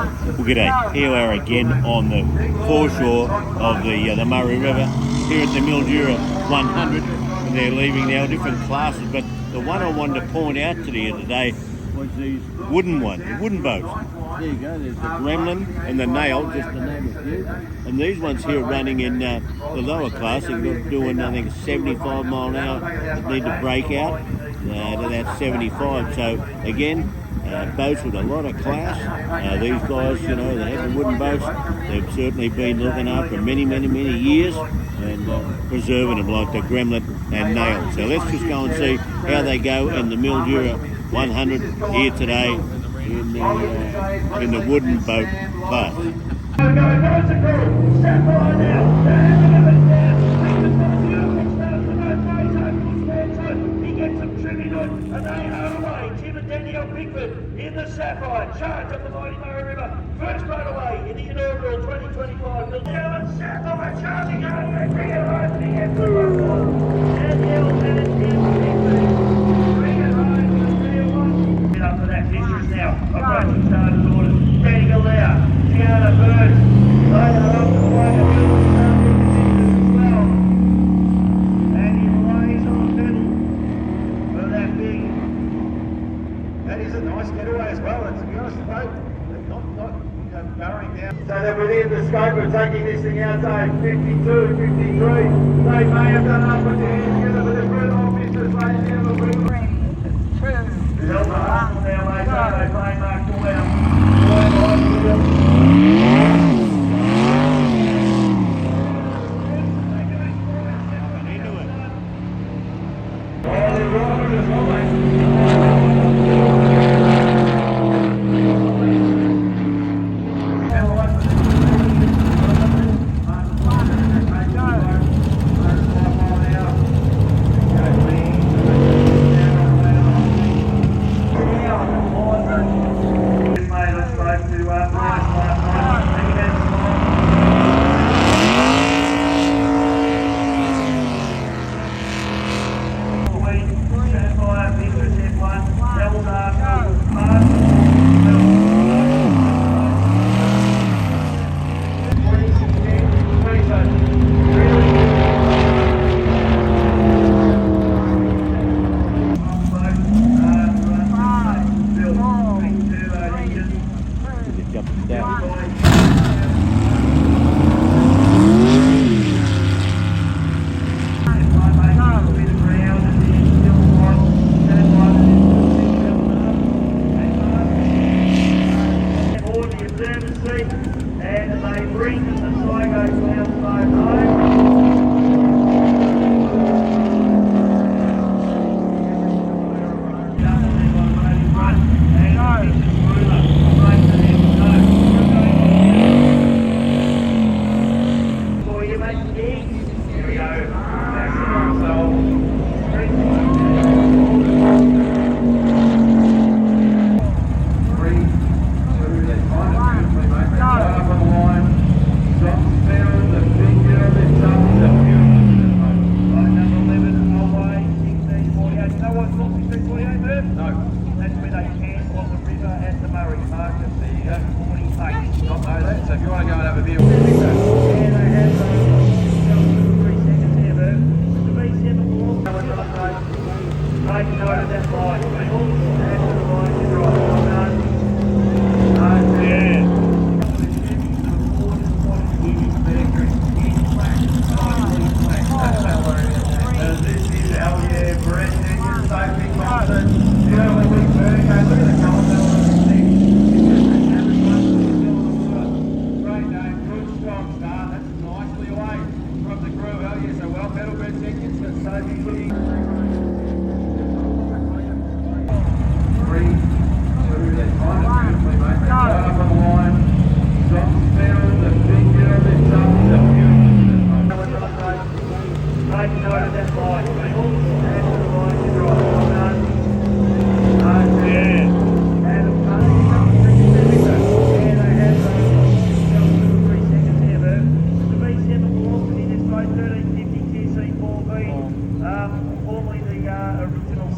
Well, g'day. Here we are again on the foreshore of the Murray River here at the MILDURA 100. And they're leaving now different classes, but the one I wanted to point out to you today was these wooden ones, the wooden boats. There you go, there's the Gremlin and the Nail, just to name a few. And these ones here running in the lower class, they're doing, I think, 75 mile an hour, that need to break out to that 75. So again, boats with a lot of class. These guys, you know, they have the wooden boats. They've certainly been looking after many years and preserving them like the Gremlin and Nail. So let's just go and see how they go in the MILDURA 100 here today in the wooden boat class. In the Sapphire, charge up the mighty Murray River, first boat away in the inaugural 2025 MILDURA Sapphire, charging over, bring it home, bring it to one more, and the Bring it home, get up for that business now, approaching started orders, Danny Galea, Gianna Burns, they are up the way of as well, and he lays on the pedal for that big. That is a nice getaway as well, and to be honest, the boat, they're not barring down. So they're within the scope of taking this thing out, say 52, 53. They may have done up with their hands together, but there's further more business laying down the wheel. 3, 2, 1, now, mate, so they play Mark Paul out.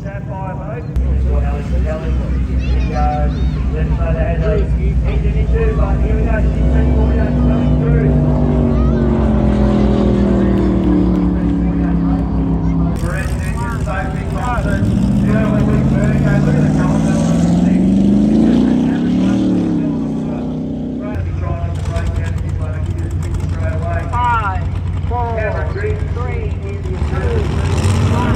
Sapphire boat. Let's know that has a engine into right, here we go. 1648 coming through. 1648 Brett Engine Sophie Thompson. Beautiful big Virgo. Look at the colour on the stick. Right, be trying to break out if you want to give you a stick straight away. 5, 4, Cameron Green, 3, 2, 1,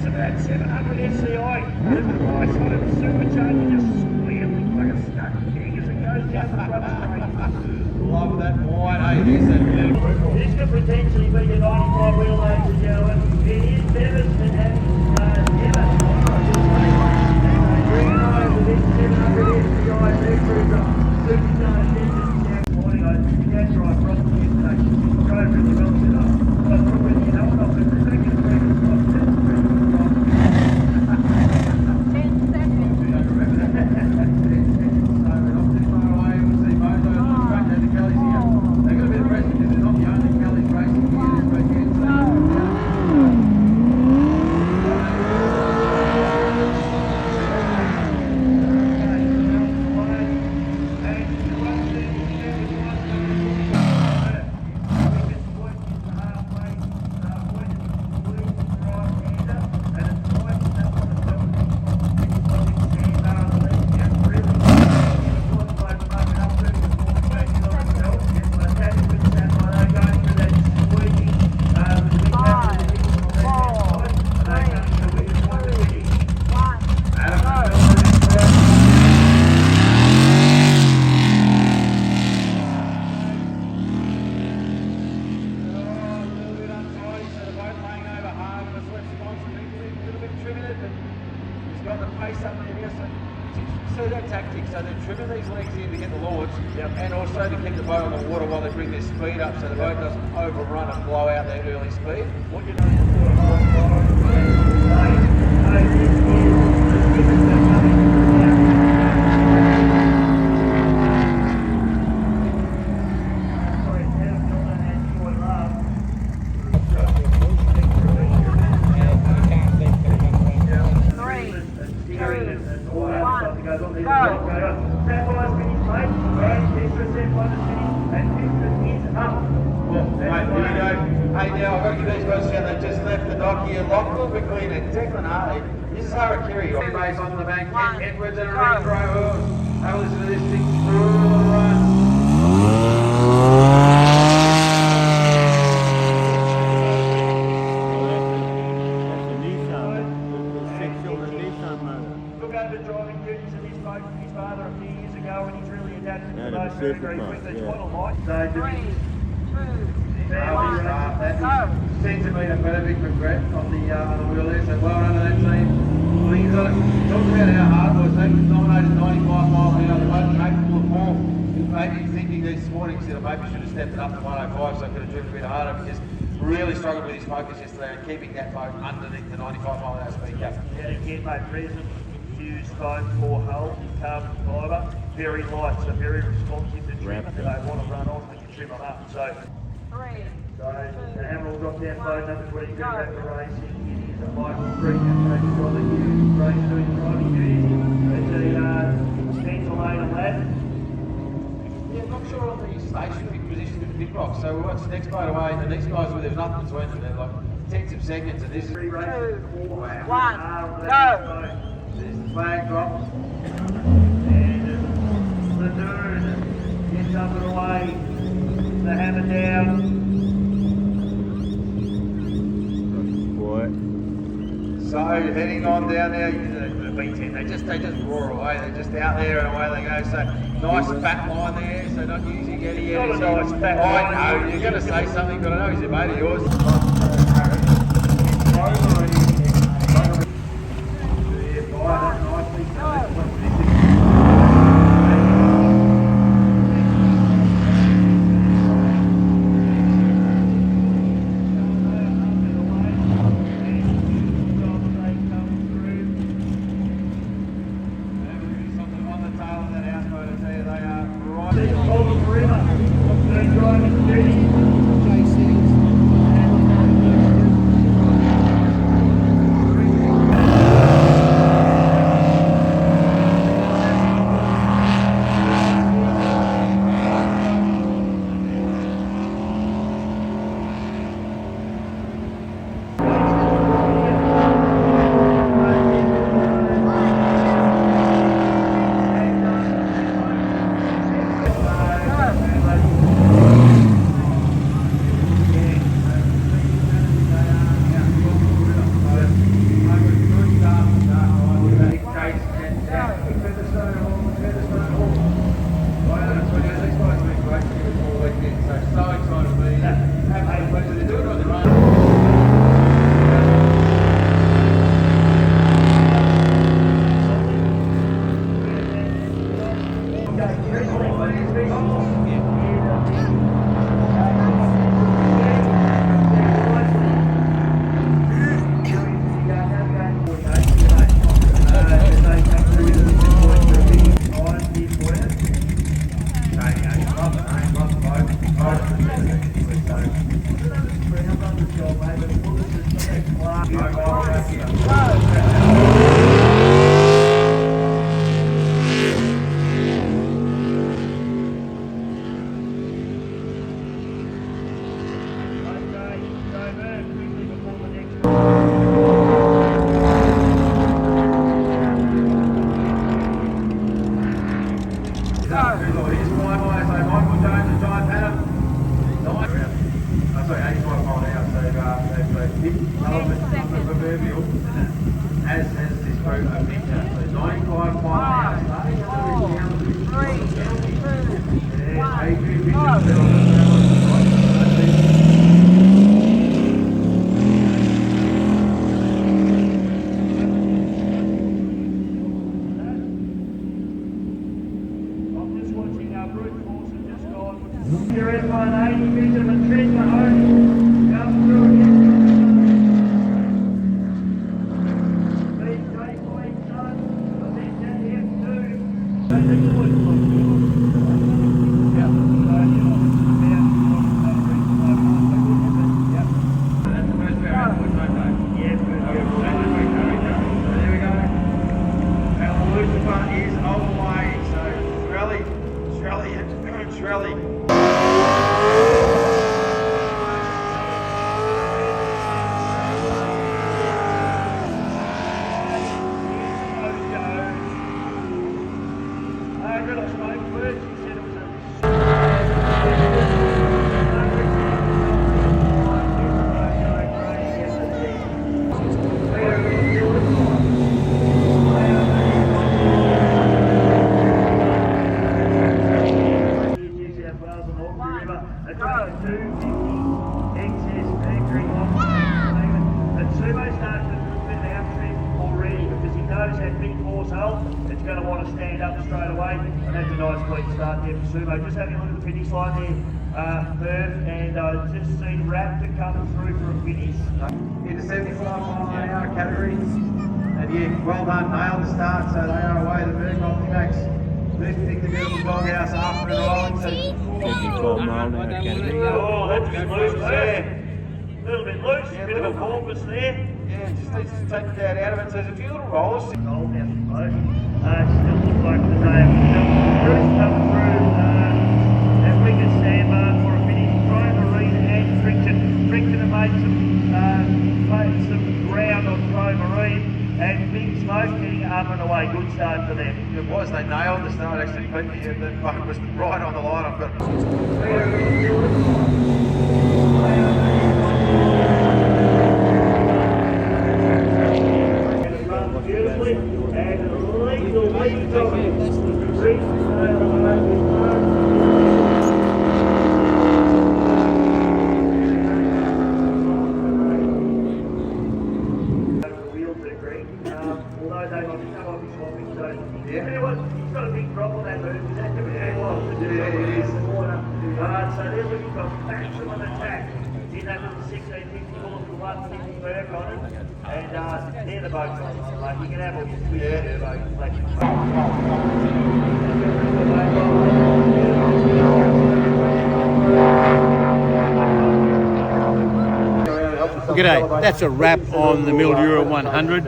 about 700 SCI. There's the price on it, supercharger just squealing like a stuck king as it goes down the front straight. Love that wine, hey, there's that blue. This could potentially be the 95 wheel, ladies and gentlemen. It is Bevis and having Emma. Green Rose with its 700 SCI new cruiser. Supercharged engine. Morning, that's right, probably yesterday. Drove really well set up. But probably the helicopter, the second cruiser, 10 seconds. So that tactic, so they're trimming these legs in to get the launch, and also to keep the boat on the water while they bring their speed up so the boat doesn't overrun and blow out their early speed. What you know is Hey, now I've got to give these guys a shout. They just left the dock here. Lachlan McLean and Declan Hartley. This is Harakiri. Base on the bank. Ken Edwards and Rick Rowe. Have a listen to this thing through the run. Took over driving duties of his boat from his father a few years ago, and he's really adapted to the boat very, very quickly. It's quite a light. So, 3, 2, That seems to be a perfect regret on the wheel there, so well done to that team. I think talk about how hard it was. They dominated 95 miles an hour. The boat capable of more. Maybe thinking this morning, said maybe should have stepped it up to 105 so I could have driven a bit harder, because really struggled with his focus yesterday and keeping that boat underneath the 95 mile an hour speed cap. yeah, again, mate, resin used foam for hull in carbon fibre, very light, so very responsive to trim. If they want to run off, they can trim them up. So, 3, the hammer will drop down phone number 22 back to racing. It is a Michael Green and James Robert Hughes, race doing driving duties. It's a stencil lane and lad. Yeah, I'm not sure on the stationary position of the pit box. So we watch the next boat away, and the next guys where there's nothing between them. They're like tenths of seconds, and this is 2, 1, go. There's the flag drops. And the Dune gets up and away. The hammer down. So heading on down there, the B10, they just roar away. They're just out there and away they go. So nice fat line there. So not easy getting in. Not a nice fat I line. know you're going to say something, but I know he's a mate of yours. As this boat opens, so 95 miles an hour. 3, 2, 1, go. I'm just watching our brute force have just gone. You're at 180 meters of a tread for home. Come through again. Speed, great point, son. I think that here too. I think it was. It's going to want to stand up straight away, and that's a nice clean start there for Sumo. Just having a look at the finish line there, Perth, and just seen Raptor come through for a finish. In the 75-mile-an-hour category, and yeah, well done, nailed the start, so they are away. The Berg Optimax lifting the beautiful doghouse after and rolling. So 55-mile-an-hour category. Oh, that's a bit loose there. A little bit loose, a bit of a porpoise there. yeah, just needs to take the dad out of it. So there's a few little rollers. Cold out the boat. Still looks like the day of Bruce coming through as we can stand for a finish. Trying to read and Friction have made some ground on Pro Marine, and Big Smoke getting up and away. Good start for them. It was, they nailed the start actually, but the boat was right on the line. I've got Beautifully and legally although they might be swapping, so yeah. You know what, he's got a big drop on that move, he's had to be so they're looking for maximum attack in that little 1650 bullet for 150 Merc on it, and they're the boats on it, like you can have all your twist G'day, that's a wrap on the MILDURA 100.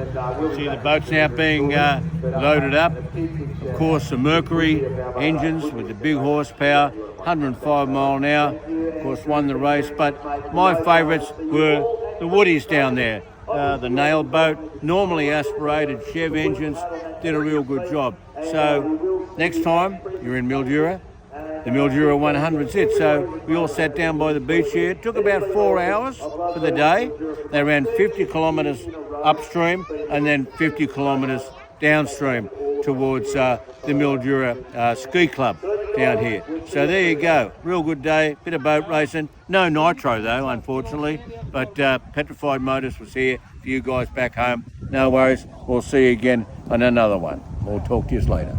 See the boat's now being loaded up. Of course, the Mercury engines with the big horsepower, 105 mile an hour, of course won the race, but my favourites were the Woodies down there. The Nail boat, normally aspirated Chev engines, did a real good job. So next time you're in Mildura, the MILDURA 100's it. So we all sat down by the beach here. It took about 4 hours for the day. They ran 50 kilometres upstream and then 50 kilometres downstream towards the MILDURA Ski Club down here. So there you go. Real good day, bit of boat racing. No nitro though, unfortunately. But Petrified Motors was here for you guys back home. No worries. We'll see you again on another one. We'll talk to you later.